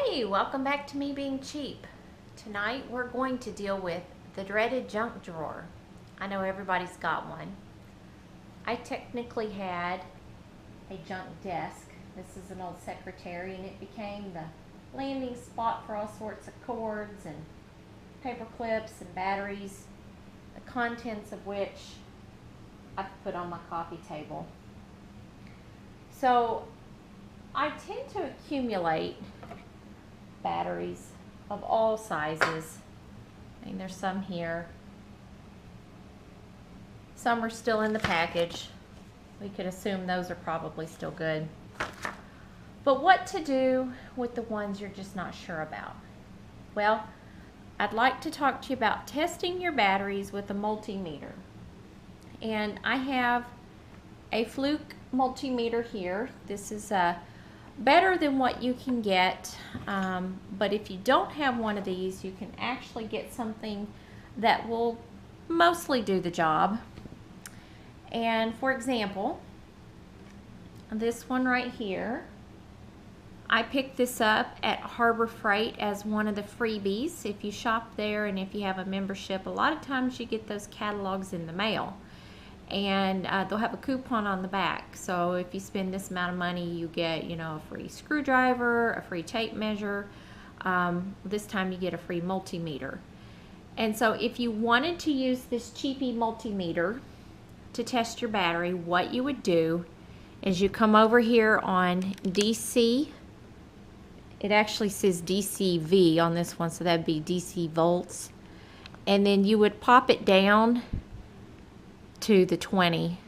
Hey, welcome back to Me Being Cheap. Tonight we're going to deal with the dreaded junk drawer. I know everybody's got one. I technically had a junk desk. This is an old secretary and it became the landing spot for all sorts of cords and paper clips and batteries, the contents of which I've put on my coffee table. So I tend to accumulate batteries of all sizes. I mean, there's some here. Some are still in the package. We could assume those are probably still good. But what to do with the ones you're just not sure about? Well, I'd like to talk to you about testing your batteries with a multimeter. And I have a Fluke multimeter here. This is better than what you can get, but if you don't have one of these, you can actually get something that will mostly do the job. And for example, this one right here, I picked this up at Harbor Freight as one of the freebies. If you shop there and if you have a membership, a lot of times you get those catalogs in the mail. And they'll have a coupon on the back. So if you spend this amount of money, you get, a free screwdriver, a free tape measure. This time you get a free multimeter. And so if you wanted to use this cheapy multimeter to test your battery, what you would do is you come over here on DC. It actually says DCV on this one, so that'd be DC volts. And then you would pop it down to the 20,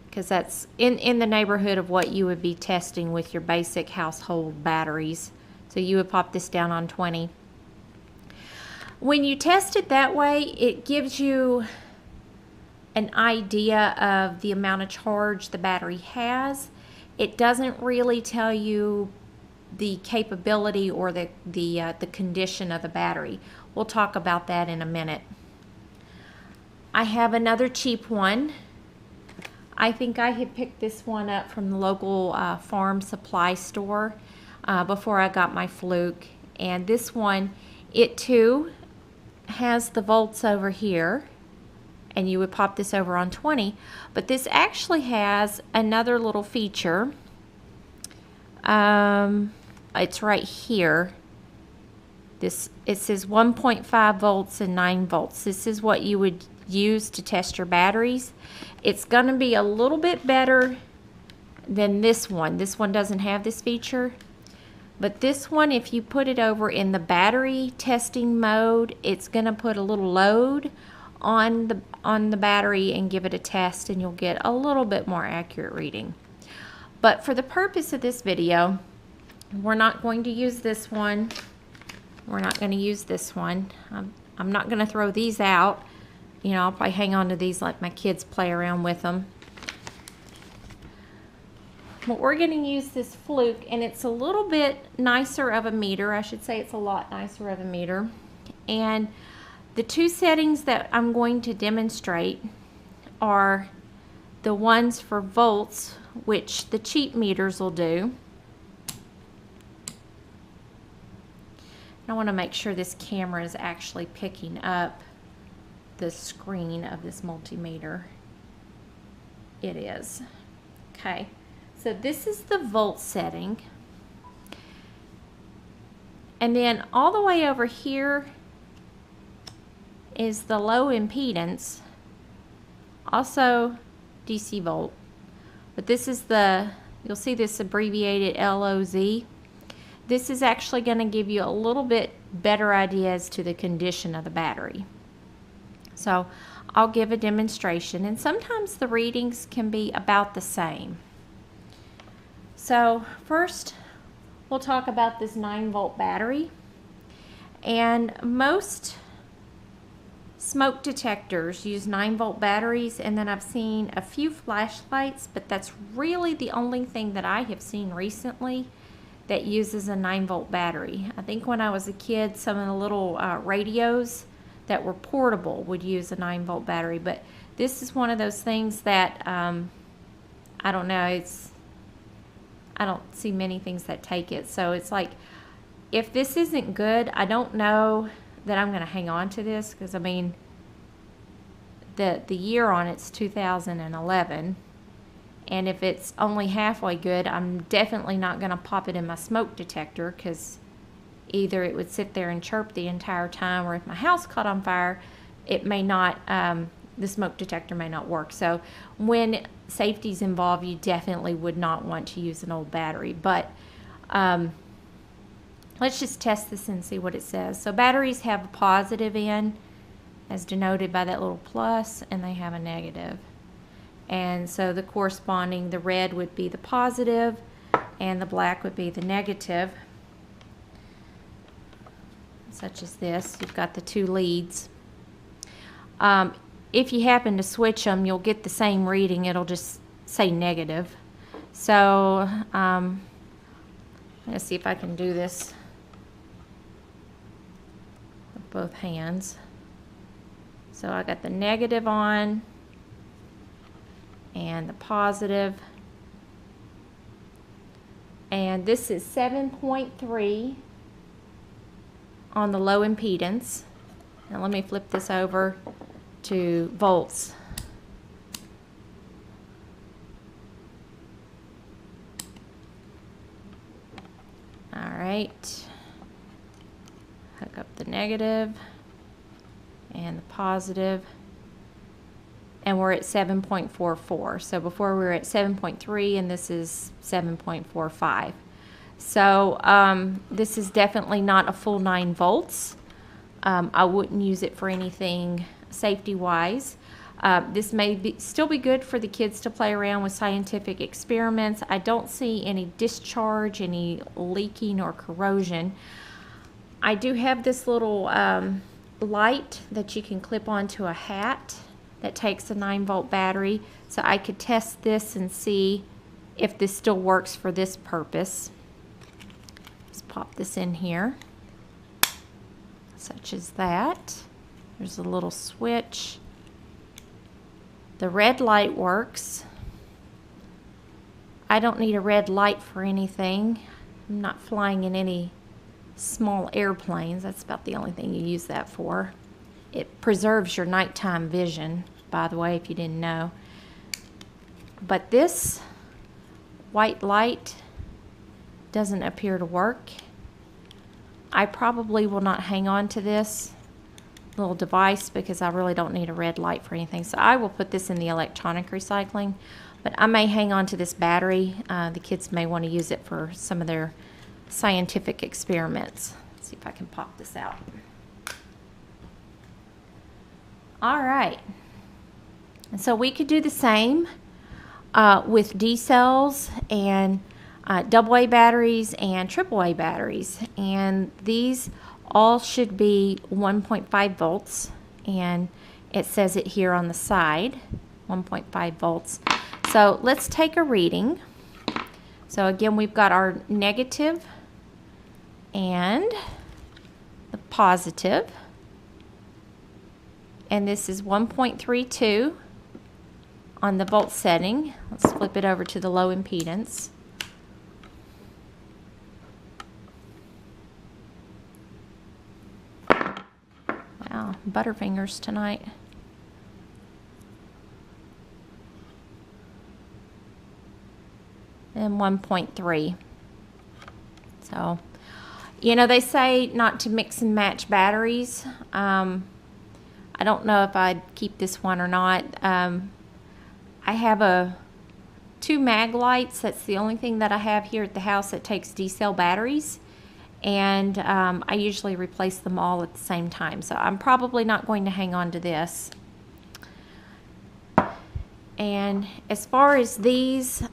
because that's in the neighborhood of what you would be testing with your basic household batteries. So you would pop this down on 20. When you test it that way, it gives you an idea of the amount of charge the battery has. It doesn't really tell you the capability or the condition of the battery. We'll talk about that in a minute. I have another cheap one. I think I had picked this one up from the local farm supply store before I got my Fluke. And this one, it too has the volts over here. And you would pop this over on 20. But this actually has another little feature. It's right here. It says 1.5 volts and 9 volts. This is what you would use to test your batteries. It's going to be a little bit better than this one. This one doesn't have this feature. But this one, if you put it over in the battery testing mode, it's going to put a little load on the battery and give it a test, and you'll get a little bit more accurate reading. But for the purpose of this video, we're not going to use this one. We're not going to use this one. I'm not going to throw these out. I'll probably hang on to these, let my kids play around with them. But we're going to use this Fluke, and it's a little bit nicer of a meter. I should say it's a lot nicer of a meter. And the two settings that I'm going to demonstrate are the ones for volts, which the cheap meters will do. I want to make sure this camera is actually picking up the screen of this multimeter. It is. Okay, so this is the volt setting. And then all the way over here is the low impedance, also DC volt. But this is you'll see this abbreviated LOZ. This is actually going to give you a little bit better idea as to the condition of the battery. So I'll give a demonstration, and sometimes the readings can be about the same. So first we'll talk about this 9-volt battery. And most smoke detectors use 9-volt batteries, and then I've seen a few flashlights, but that's really the only thing that I have seen recently that uses a 9-volt battery. I think when I was a kid, some of the little radios that were portable would use a 9-volt battery, but this is one of those things that I don't know, I don't see many things that take it. So it's like if this isn't good, I don't know that I'm going to hang on to this, because I mean, the year on it's 2011, and if it's only halfway good, I'm definitely not going to pop it in my smoke detector, because either it would sit there and chirp the entire time, or if my house caught on fire, it may not, the smoke detector may not work. So when safety's involved, you definitely would not want to use an old battery. But let's just test this and see what it says. So batteries have a positive end, as denoted by that little plus, and they have a negative. And so the corresponding, the red would be the positive, and the black would be the negative. Such as this, you've got the two leads. If you happen to switch them, you'll get the same reading. It'll just say negative. So let's see if I can do this with both hands. So I got the negative on and the positive. And this is 7.3 on the low impedance. Now let me flip this over to volts. All right. Hook up the negative and the positive, and we're at 7.44. So before we were at 7.3, and this is 7.45. So this is definitely not a full 9 volts. I wouldn't use it for anything safety-wise. This may still be good for the kids to play around with scientific experiments. I don't see any discharge, any leaking or corrosion. I do have this little light that you can clip onto a hat that takes a 9-volt battery, so I could test this and see if this still works for this purpose. Just pop this in here, such as that. There's a little switch. The red light works. I don't need a red light for anything. I'm not flying in any small airplanes. That's about the only thing you use that for. It preserves your nighttime vision, by the way, if you didn't know. But this white light doesn't appear to work. I probably will not hang on to this little device because I really don't need a red light for anything. So I will put this in the electronic recycling, but I may hang on to this battery. The kids may want to use it for some of their scientific experiments. Let's see if I can pop this out. All right. And so we could do the same with D cells and AA batteries and AAA batteries. And these all should be 1.5 volts. And it says it here on the side, 1.5 volts. So let's take a reading. So again, we've got our negative and the positive. And this is 1.32 on the volt setting. Let's flip it over to the low impedance. Wow, butterfingers tonight. And 1.3. So, you know, they say not to mix and match batteries. I don't know if I'd keep this one or not. I have two mag lights. That's the only thing that I have here at the house that takes D-cell batteries. And I usually replace them all at the same time. So I'm probably not going to hang on to this. And as far as these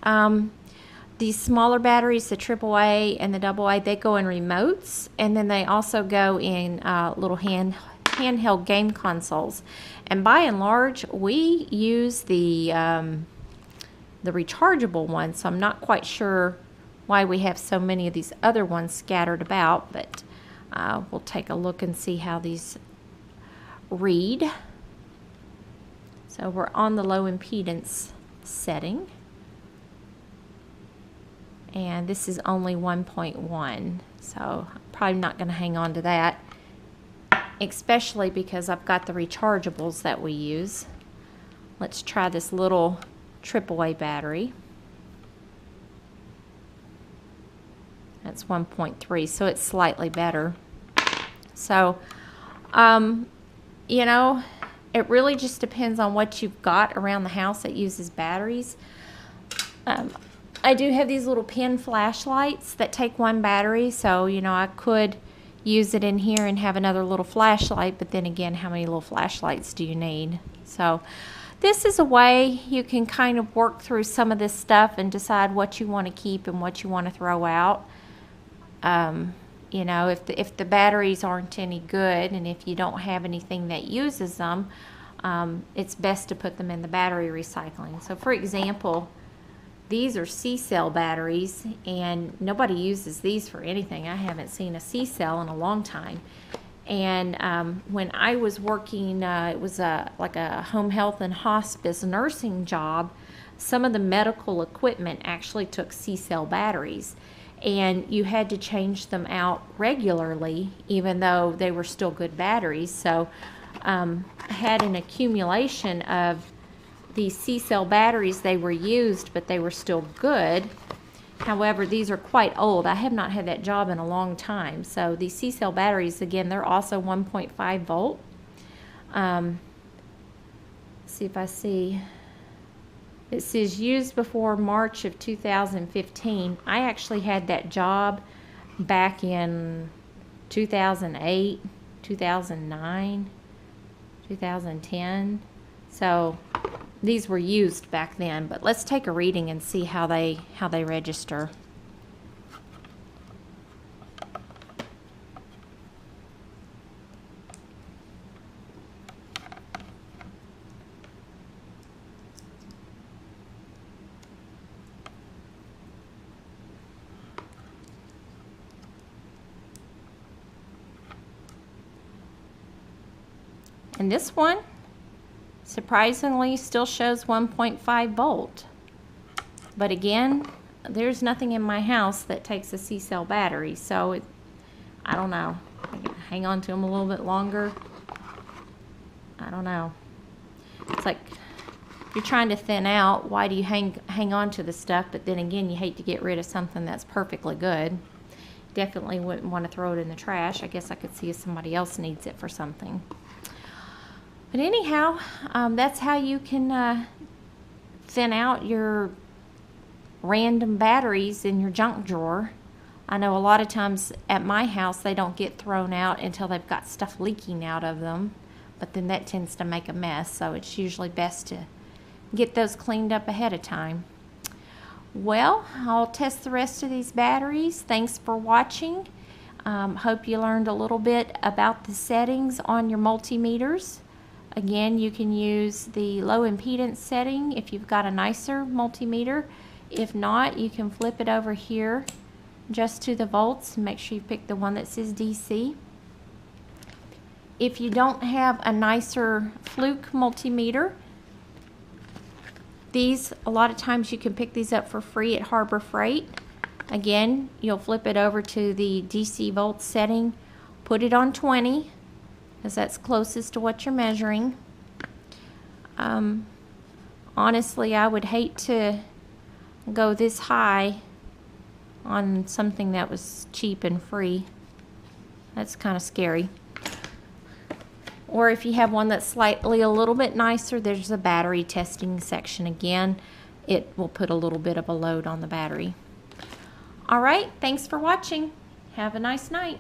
smaller batteries, the AAA and the AA, they go in remotes. And then they also go in little handheld game consoles. And by and large, we use the rechargeable one, so I'm not quite sure why we have so many of these other ones scattered about, but we'll take a look and see how these read. So we're on the low impedance setting. and this is only 1.1, so I'm probably not going to hang on to that, especially because I've got the rechargeables that we use. Let's try this little AAA battery. That's 1.3, so it's slightly better. So, you know, it really just depends on what you've got around the house that uses batteries. I do have these little pin flashlights that take one battery, so, you know, I could use it in here and have another little flashlight, but then again, how many little flashlights do you need? So, this is a way you can kind of work through some of this stuff and decide what you want to keep and what you want to throw out. You know, if the batteries aren't any good and if you don't have anything that uses them, it's best to put them in the battery recycling. So for example, these are C-cell batteries, and nobody uses these for anything. I haven't seen a C-cell in a long time. And when I was working, it was like a home health and hospice nursing job, some of the medical equipment actually took C-cell batteries. And you had to change them out regularly, even though they were still good batteries. So I had an accumulation of these C-cell batteries. They were used, but they were still good. However, these are quite old. I have not had that job in a long time. So these C-cell batteries, again, they're also 1.5 volt. See if I see. It says used before March of 2015. I actually had that job back in 2008, 2009, 2010. So these were used back then, but let's take a reading and see how they register. And this one, surprisingly, still shows 1.5 volt. But again, there's nothing in my house that takes a C-cell battery, so I don't know. I can hang on to them a little bit longer. I don't know. It's like if you're trying to thin out, why do you hang on to the stuff? But then again, you hate to get rid of something that's perfectly good. Definitely wouldn't want to throw it in the trash. I guess I could see if somebody else needs it for something. But anyhow, that's how you can thin out your random batteries in your junk drawer. I know a lot of times at my house they don't get thrown out until they've got stuff leaking out of them, but then that tends to make a mess, so it's usually best to get those cleaned up ahead of time. Well, I'll test the rest of these batteries. Thanks for watching. Hope you learned a little bit about the settings on your multimeters. Again, you can use the low impedance setting if you've got a nicer multimeter. If not, you can flip it over here just to the volts and make sure you pick the one that says DC. If you don't have a nicer Fluke multimeter, these, a lot of times you can pick these up for free at Harbor Freight. Again, you'll flip it over to the DC volt setting, put it on 20, because that's closest to what you're measuring. Honestly, I would hate to go this high on something that was cheap and free. That's kind of scary. Or if you have one that's slightly a little bit nicer, there's a battery testing section again. It will put a little bit of a load on the battery. All right, thanks for watching. Have a nice night.